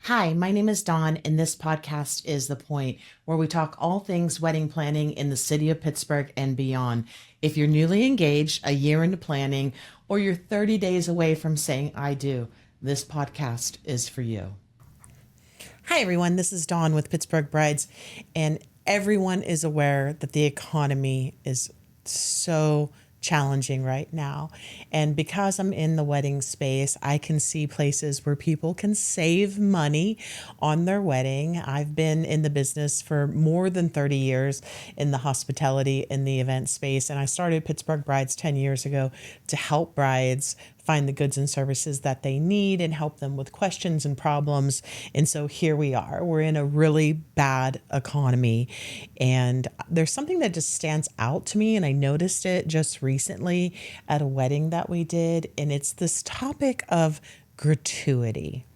Hi, my name is Dawn, and this podcast is The Point, where we talk all things wedding planning in the city of Pittsburgh and beyond. If you're newly engaged, a year into planning, or you're 30 days away from saying I do, this podcast is for you. Hi, everyone. This is Dawn with Pittsburgh Brides, and everyone is aware that the economy is so challenging right now. And because I'm in the wedding space, I can see places where people can save money on their wedding. I've been in the business for more than 30 years in the hospitality in the event space. And I started Pittsburgh Brides 10 years ago to help brides find the goods and services that they need and help them with questions and problems. And so here we are. We're in a really bad economy. And there's something that just stands out to me. And I noticed it just recently at a wedding that we did. And it's this topic of gratuity.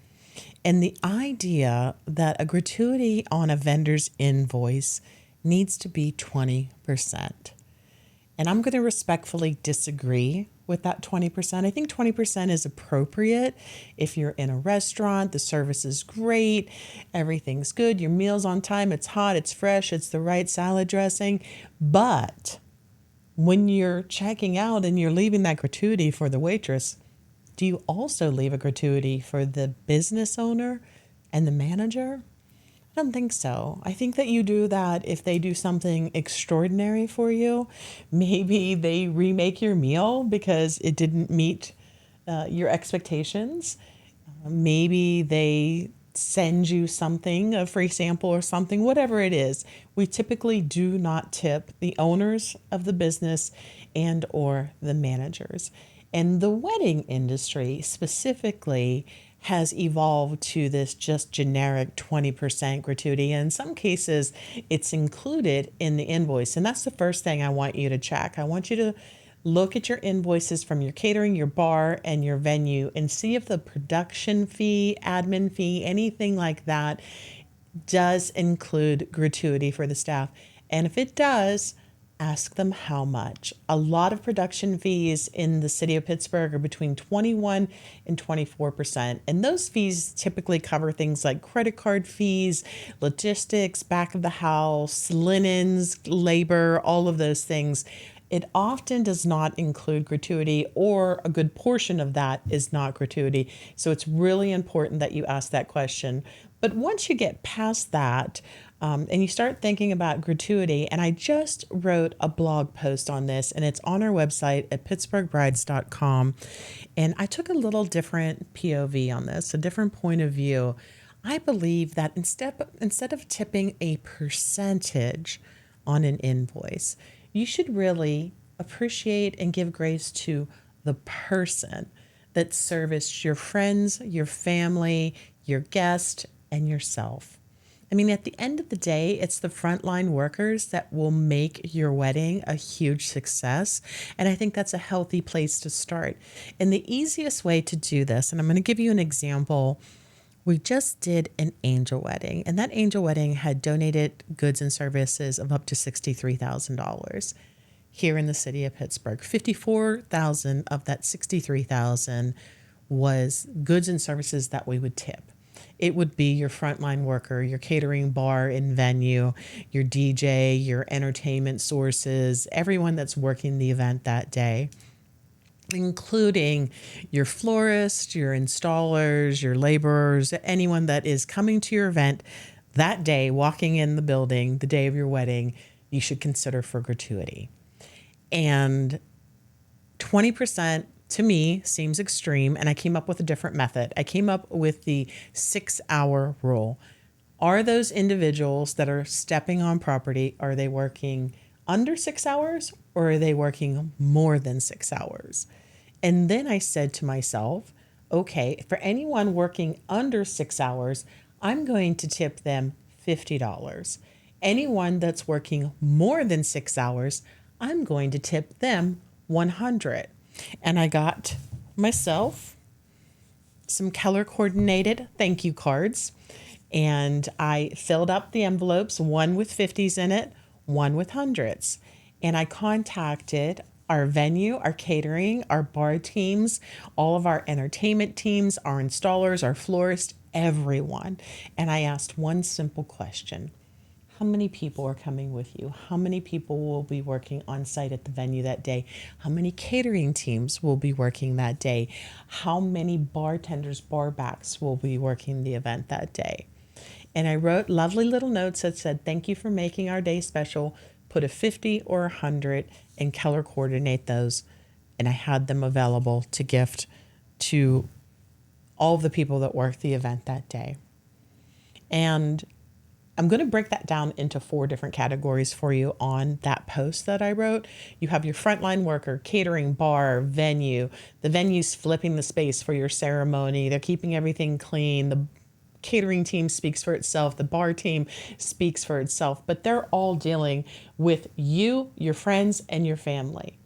And the idea that a gratuity on a vendor's invoice needs to be 20%. And I'm going to respectfully disagree with that 20%. I think 20% is appropriate if you're in a restaurant, the service is great, everything's good, your meal's on time, it's hot, it's fresh, it's the right salad dressing. But when you're checking out and you're leaving that gratuity for the waitress, do you also leave a gratuity for the business owner and the manager? I don't think so. I think that you do that if they do something extraordinary for you. Maybe they remake your meal because it didn't meet your expectations. Maybe they send you something, a free sample or something, whatever it is. We typically do not tip the owners of the business and or the managers. And the wedding industry specifically has evolved to this just generic 20% gratuity. And in some cases, it's included in the invoice. And that's the first thing I want you to check. I want you to look at your invoices from your catering, your bar, and your venue and see if the production fee, admin fee, anything like that does include gratuity for the staff. And if it does, ask them how much. A lot of production fees in the city of Pittsburgh are between 21 and 24%. And those fees typically cover things like credit card fees, logistics, back of the house, linens, labor, all of those things. It often does not include gratuity, or a good portion of that is not gratuity. So it's really important that you ask that question. But once you get past that, and you start thinking about gratuity, and I just wrote a blog post on this, and it's on our website at pittsburghbrides.com. And I took a little different POV on this, a different point of view. I believe that instead of tipping a percentage on an invoice, you should really appreciate and give grace to the person that serviced your friends, your family, your guest, and yourself. I mean, at the end of the day, it's the frontline workers that will make your wedding a huge success. And I think that's a healthy place to start. And the easiest way to do this, and I'm going to give you an example. We just did an angel wedding, and that angel wedding had donated goods and services of up to $63,000 here in the city of Pittsburgh. $54,000 of that $63,000 was goods and services that we would tip. It would be your frontline worker, your catering, bar and venue, your DJ, your entertainment sources, everyone that's working the event that day, including your florist, your installers, your laborers, anyone that is coming to your event that day, walking in the building the day of your wedding, you should consider for gratuity. And 20% to me seems extreme, and I came up with a different method. I came up with the 6-hour rule. Are those individuals that are stepping on property, are they working under 6 hours, or are they working more than 6 hours? And then I said to myself, okay, for anyone working under 6 hours, I'm going to tip them $50. Anyone that's working more than 6 hours, I'm going to tip them $100. And I got myself some color coordinated thank you cards, and I filled up the envelopes, one with 50s in it, one with hundreds. And I contacted our venue, our catering, our bar teams, all of our entertainment teams, our installers, our florists, everyone. And I asked one simple question. How many people are coming with you? How many people will be working on site at the venue that day? How many catering teams will be working that day? How many bartenders, barbacks will be working the event that day? And I wrote lovely little notes that said, thank you for making our day special. Put a 50 or 100 and color coordinate those. And I had them available to gift to all of the people that worked the event that day. And I'm going to break that down into 4 different categories for you on that post that I wrote. You have your frontline worker, catering, bar, venue. The venue's flipping the space for your ceremony. They're keeping everything clean. The catering team speaks for itself. The bar team speaks for itself. But they're all dealing with you, your friends, and your family.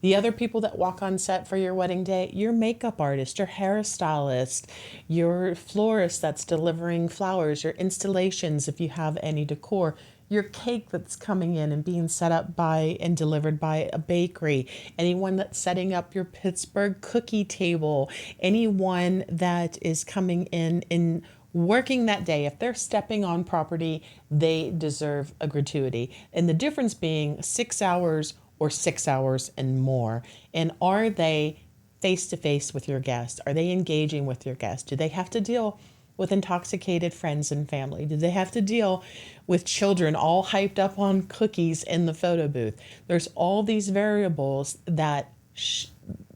The other people that walk on set for your wedding day, your makeup artist, your hairstylist, your florist that's delivering flowers, your installations if you have any decor, your cake that's coming in and being set up by and delivered by a bakery, anyone that's setting up your Pittsburgh cookie table, anyone that is coming in and working that day. If they're stepping on property, they deserve a gratuity. And the difference being 6 hours or 6 hours and more. And are they face to face with your guest? Are they engaging with your guest? Do they have to deal with intoxicated friends and family? Do they have to deal with children all hyped up on cookies in the photo booth? There's all these variables that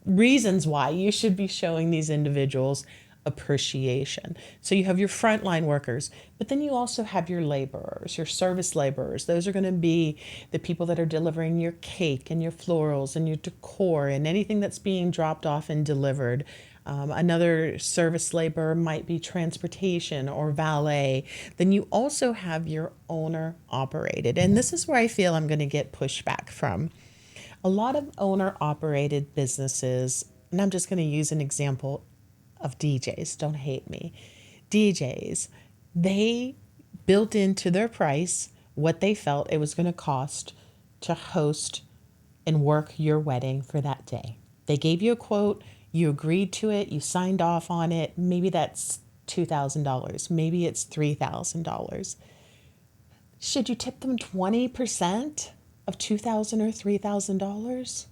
reasons why you should be showing these individuals appreciation. So you have your frontline workers, but then you also have your laborers, your service laborers. Those are going to be the people that are delivering your cake and your florals and your decor and anything that's being dropped off and delivered. Another service laborer might be transportation or valet. Then you also have your owner operated. And this is where I feel I'm going to get pushback from. A lot of owner operated businesses, and I'm just going to use an example of DJs, don't hate me. DJs, they built into their price what they felt it was going to cost to host and work your wedding for that day. They gave you a quote, you agreed to it, you signed off on it. Maybe that's $2,000, maybe it's $3,000. Should you tip them 20% of $2,000 or $3,000?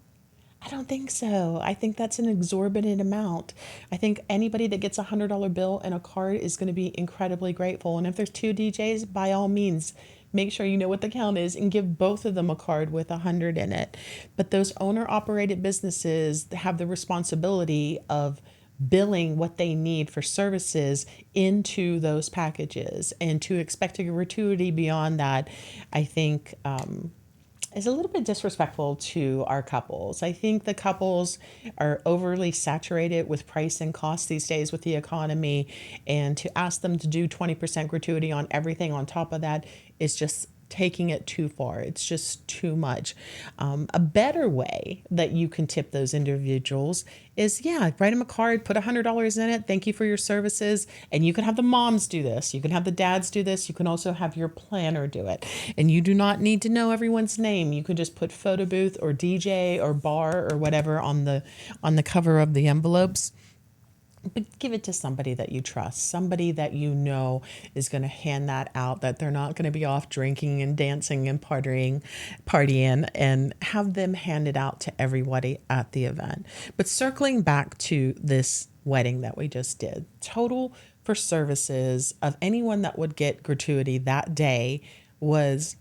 I don't think so. I think that's an exorbitant amount. I think anybody that gets a $100 bill and a card is going to be incredibly grateful. And if there's 2 DJs, by all means, make sure you know what the count is and give both of them a card with 100 in it. But those owner-operated businesses have the responsibility of billing what they need for services into those packages. And to expect a gratuity beyond that, I think is a little bit disrespectful to our couples. I think the couples are overly saturated with price and cost these days with the economy, and to ask them to do 20% gratuity on everything on top of that is just taking it too far. It's just too much. A better way that you can tip those individuals is, write them a card, put $100 in it. Thank you for your services. And you can have the moms do this. You can have the dads do this. You can also have your planner do it. And you do not need to know everyone's name. You can just put photo booth or DJ or bar or whatever on the cover of the envelopes. But give it to somebody that you trust, somebody that you know is going to hand that out, that they're not going to be off drinking and dancing and partying, and have them hand it out to everybody at the event. But circling back to this wedding that we just did, total for services of anyone that would get gratuity that day was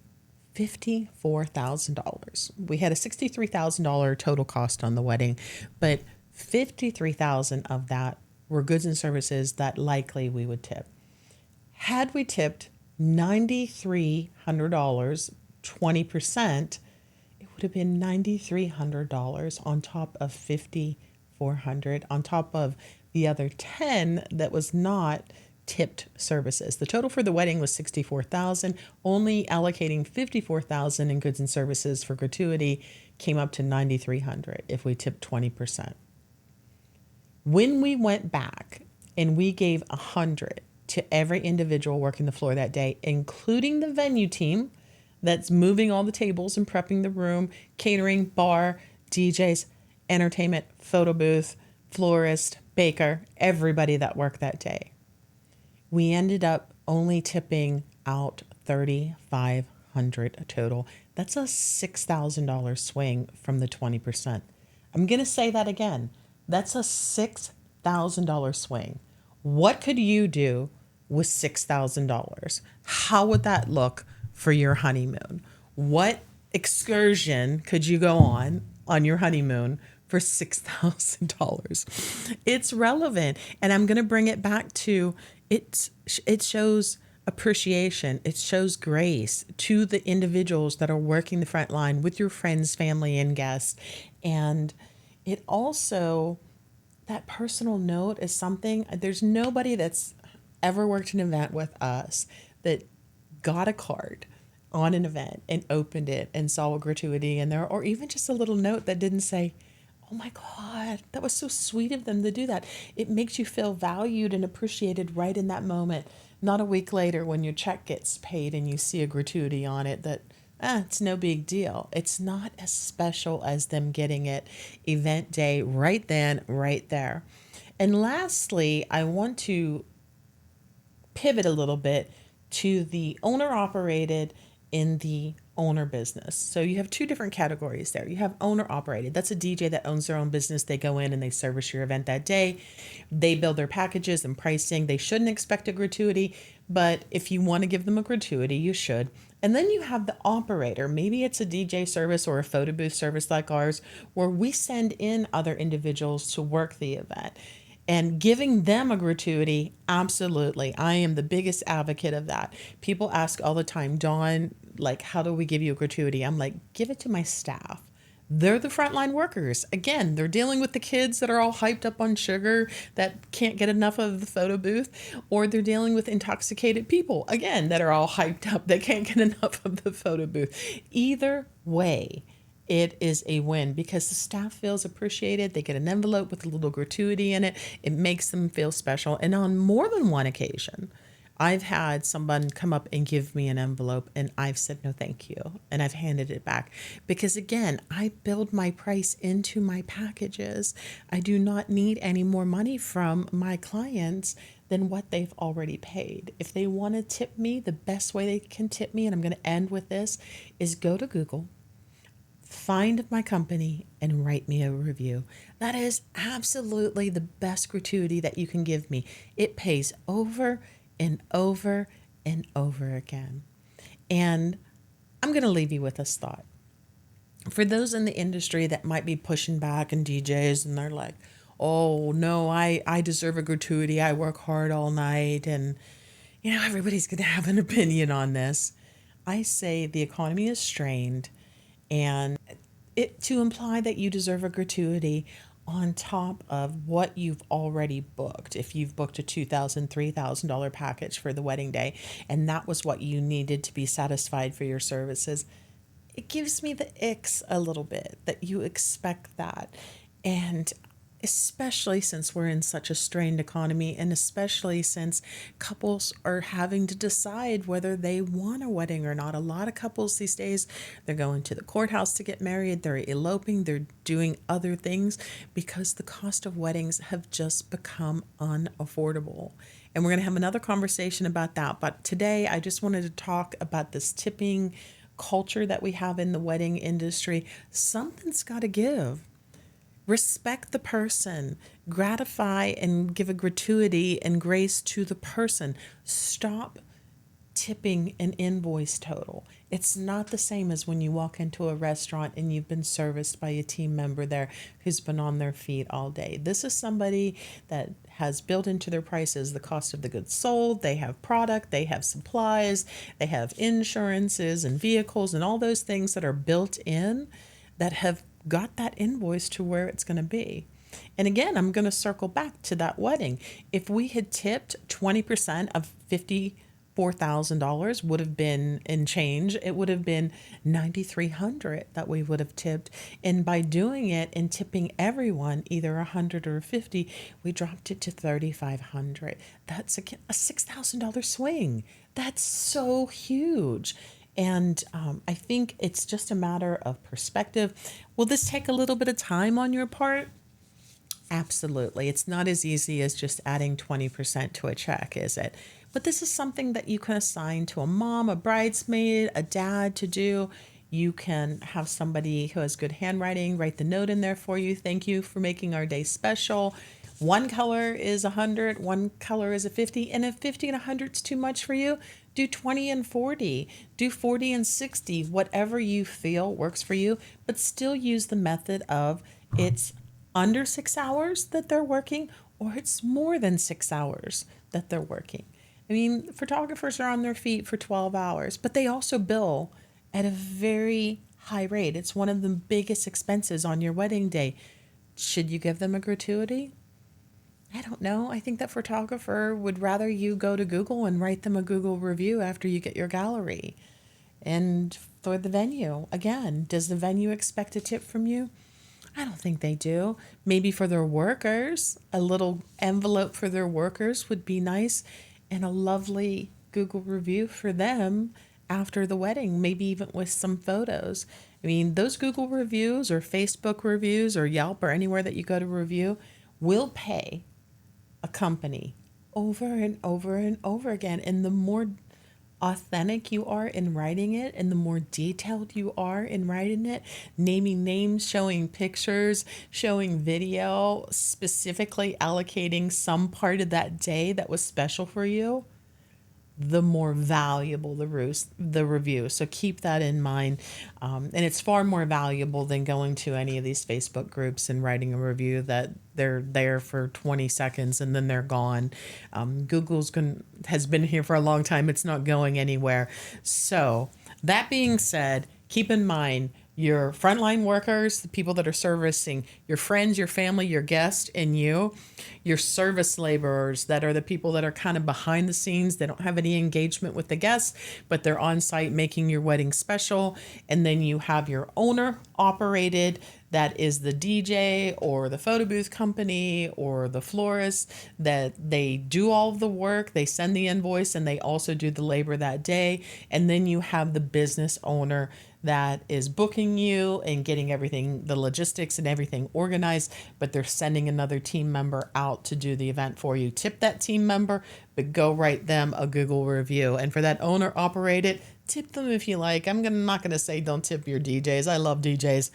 $54,000. We had a $63,000 total cost on the wedding, but $53,000 of that were goods and services that likely we would tip. Had we tipped $9,300, 20%, it would have been $9,300 on top of $5,400, on top of the other 10 that was not tipped services. The total for the wedding was $64,000. Only allocating $54,000 in goods and services for gratuity came up to $9,300 if we tipped 20%. When we went back and we gave 100 to every individual working the floor that day, including the venue team that's moving all the tables and prepping the room, catering, bar, DJs, entertainment, photo booth, florist, baker, everybody that worked that day, We ended up only tipping out $3,500 total. That's a $6,000 swing from the 20%. I'm going to say that again. That's a $6,000 swing. What could you do with $6,000? How would that look for your honeymoon? What excursion could you go on your honeymoon for $6,000? It's relevant. And I'm going to bring it back to it shows appreciation. It shows grace to the individuals that are working the front line with your friends, family, and guests. And it also, that personal note is something, there's nobody that's ever worked an event with us that got a card on an event and opened it and saw a gratuity in there, or even just a little note that didn't say, "Oh my God, that was so sweet of them to do that." It makes you feel valued and appreciated right in that moment, not a week later when your check gets paid and you see a gratuity on it that, it's no big deal. It's not as special as them getting it event day right then, right there. And lastly, I want to pivot a little bit to the owner operated in the owner business. So you have two different categories there. You have owner operated. That's a DJ that owns their own business. They go in and they service your event that day. They build their packages and pricing. They shouldn't expect a gratuity, but if you want to give them a gratuity, you should. And then you have the operator. Maybe it's a DJ service or a photo booth service like ours, where we send in other individuals to work the event. And giving them a gratuity, absolutely. I am the biggest advocate of that. People ask all the time, "Dawn, like, how do we give you a gratuity?" I'm like, give it to my staff. They're the frontline workers. Again, they're dealing with the kids that are all hyped up on sugar that can't get enough of the photo booth, or they're dealing with intoxicated people, again, that are all hyped up that can't get enough of the photo booth. Either way, it is a win because the staff feels appreciated. They get an envelope with a little gratuity in it. It makes them feel special. And on more than one occasion, I've had someone come up and give me an envelope and I've said, "No, thank you." And I've handed it back because, again, I build my price into my packages. I do not need any more money from my clients than what they've already paid. If they want to tip me, the best way they can tip me, and I'm going to end with this, is go to Google, find my company, and write me a review. That is absolutely the best gratuity that you can give me. It pays over and over and over again. And I'm going to leave you with this thought. For those in the industry that might be pushing back and DJs and they're like, "Oh no, I deserve a gratuity. I work hard all night." And, everybody's going to have an opinion on this. I say the economy is strained, and it to imply that you deserve a gratuity on top of what you've already booked. If you've booked a $2,000, $3,000 package for the wedding day, and that was what you needed to be satisfied for your services, it gives me the icks a little bit that you expect that. And especially since we're in such a strained economy, and especially since couples are having to decide whether they want a wedding or not. A lot of couples these days, they're going to the courthouse to get married, they're eloping, they're doing other things because the cost of weddings have just become unaffordable. And we're going to have another conversation about that. But today, I just wanted to talk about this tipping culture that we have in the wedding industry. Something's got to give. Respect the person, gratify and give a gratuity and grace to the person. Stop tipping an invoice total. It's not the same as when you walk into a restaurant and you've been serviced by a team member there who's been on their feet all day. This is somebody that has built into their prices the cost of the goods sold. They have product, they have supplies, they have insurances and vehicles and all those things that are built in that have got that invoice to where it's going to be. And again, I'm going to circle back to that wedding. If we had tipped 20% of $54,000 would have been in change, it would have been $9,300 that we would have tipped. And by doing it and tipping everyone either 100 or 50, we dropped it to $3,500. That's a $6,000 swing. That's so huge. And I think it's just a matter of perspective. Will this take a little bit of time on your part? Absolutely. It's not as easy as just adding 20% to a check, is it? But this is something that you can assign to a mom, a bridesmaid, a dad to do. You can have somebody who has good handwriting write the note in there for you. Thank you for making our day special. One color is 100, one color is a 50. And if 50 and 100 is too much for you, do 20 and 40, do 40 and 60, whatever you feel works for you, but still use the method of it's under 6 hours that they're working, or it's more than 6 hours that they're working. I mean, photographers are on their feet for 12 hours, but they also bill at a very high rate. It's one of the biggest expenses on your wedding day. Should you give them a gratuity? I don't know. I think that photographer would rather you go to Google and write them a Google review after you get your gallery. And for the venue, again, does the venue expect a tip from you? I don't think they do. Maybe for their workers, a little envelope for their workers would be nice, and a lovely Google review for them after the wedding, maybe even with some photos. I mean, those Google reviews or Facebook reviews or Yelp or anywhere that you go to review will pay a company over and over and over again. And the more authentic you are in writing it and the more detailed you are in writing it, naming names, showing pictures, showing video, specifically allocating some part of that day that was special for you, the more valuable the review. So keep that in mind. And it's far more valuable than going to any of these Facebook groups and writing a review that they're there for 20 seconds and then they're gone. Has been here for a long time. It's not going anywhere. So that being said, keep in mind your frontline workers, the people that are servicing your friends, your family, your guests, and your service laborers that are the people that are kind of behind the scenes. They don't have any engagement with the guests, but they're on site making your wedding special. And then you have your owner operated, that is the DJ or the photo booth company or the florist, that they do all of the work, they send the invoice, and they also do the labor that day. And then you have the business owner that is booking you and getting everything, the logistics and everything organized, but they're sending another team member out to do the event for you. Tip that team member, but go write them a Google review. And for that owner operated, tip them if you like. Not gonna say don't tip your DJs. I love DJs.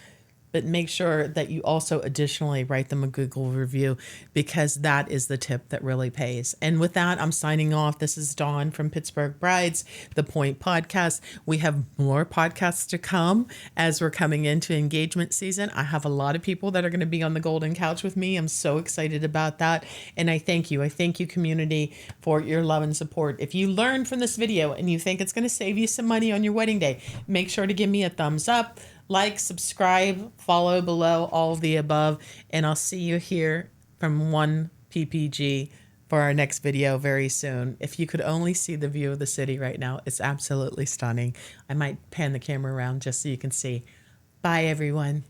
But make sure that you also additionally write them a Google review, because that is the tip that really pays. And with that, I'm signing off. This is Dawn from Pittsburgh Brides, The Point Podcast. We have more podcasts to come as we're coming into engagement season. I have a lot of people that are going to be on the golden couch with me. I'm so excited about that. And I thank you. I thank you, community, for your love and support. If you learned from this video and you think it's going to save you some money on your wedding day, make sure to give me a thumbs up. Like, subscribe, follow below, all of the above, and I'll see you here from 1PPG for our next video very soon. If you could only see the view of the city right now, it's absolutely stunning. I might pan the camera around just so you can see. Bye, everyone.